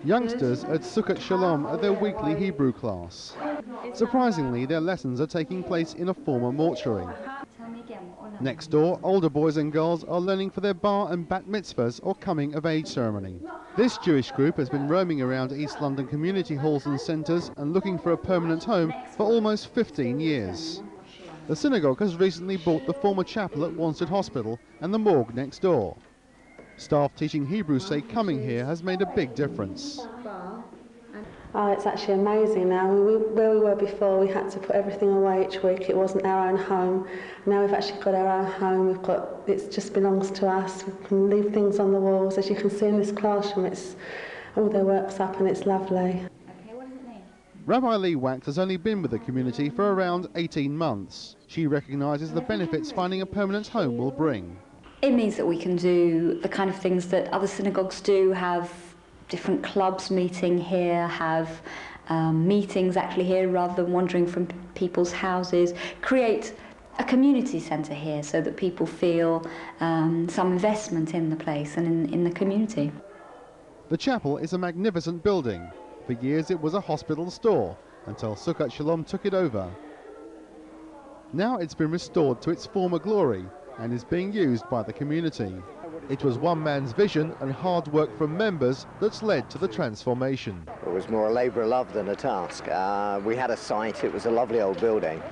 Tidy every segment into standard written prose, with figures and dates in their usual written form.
Youngsters at Sukkat Shalom at their weekly Hebrew class. Surprisingly, their lessons are taking place in a former mortuary. Next door, older boys and girls are learning for their bar and bat mitzvahs or coming of age ceremony. This Jewish group has been roaming around East London community halls and centres and looking for a permanent home for almost 15 years. The synagogue has recently bought the former chapel at Wanstead Hospital and the morgue next door. Staff teaching Hebrew say coming here has made a big difference. Oh, it's actually amazing now. Where we were before, we had to put everything away each week. It wasn't our own home. Now we've actually got our own home. It just belongs to us. We can leave things on the walls. As you can see in this classroom, it's all their work's up and it's lovely. Okay, what does it mean? Rabbi Lee Wax has only been with the community for around 18 months. She recognises the benefits finding a permanent home will bring. It means that we can do the kind of things that other synagogues do, have different clubs meeting here, have meetings actually here rather than wandering from people's houses, create a community centre here so that people feel some investment in the place and in the community. The chapel is a magnificent building. For years it was a hospital store until Sukkat Shalom took it over. Now it's been restored to its former glory and is being used by the community. It was one man's vision and hard work from members that's led to the transformation. It was more a labour of love than a task. We had a site, it was a lovely old building.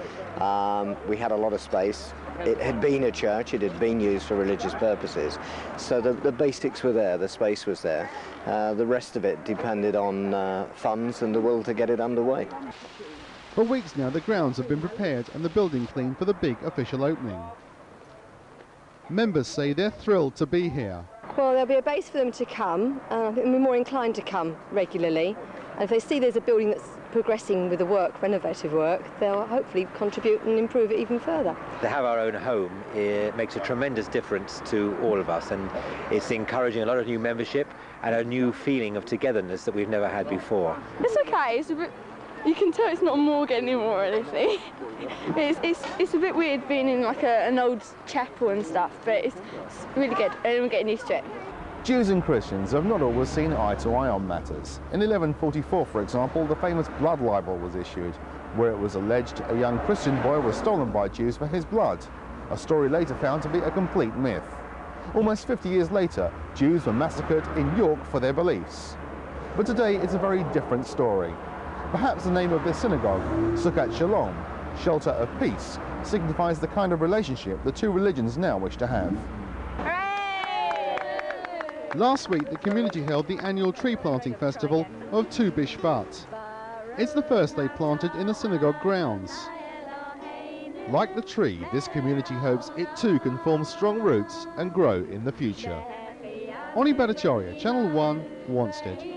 We had a lot of space. It had been a church, it had been used for religious purposes. So the basics were there, the space was there. The rest of it depended on funds and the will to get it underway. For weeks now the grounds have been prepared and the building cleaned for the big official opening. Members say they're thrilled to be here. Well, there'll be a base for them to come, and I think they'll be more inclined to come regularly. And if they see there's a building that's progressing with the work, renovative work, they'll hopefully contribute and improve it even further. To have our own home, it makes a tremendous difference to all of us, and it's encouraging a lot of new membership and a new feeling of togetherness that we've never had before. It's okay, it's a bit, you can tell it's not a morgue anymore or anything. It's a bit weird being in like an old chapel and stuff, but it's really good and we're getting used to it. Jews and Christians have not always seen eye to eye on matters. In 1144, for example, the famous blood libel was issued, where it was alleged a young Christian boy was stolen by Jews for his blood, a story later found to be a complete myth. Almost 50 years later, Jews were massacred in York for their beliefs. But today it's a very different story. Perhaps the name of this synagogue, Sukkat Shalom, shelter of peace, signifies the kind of relationship the two religions now wish to have. Last week the community held the annual tree planting festival of Tu B'Shvat. It's the first they planted in the synagogue grounds. Like the tree, this community hopes it too can form strong roots and grow in the future. Oni Bhattacharya, Channel 1, Wanstead.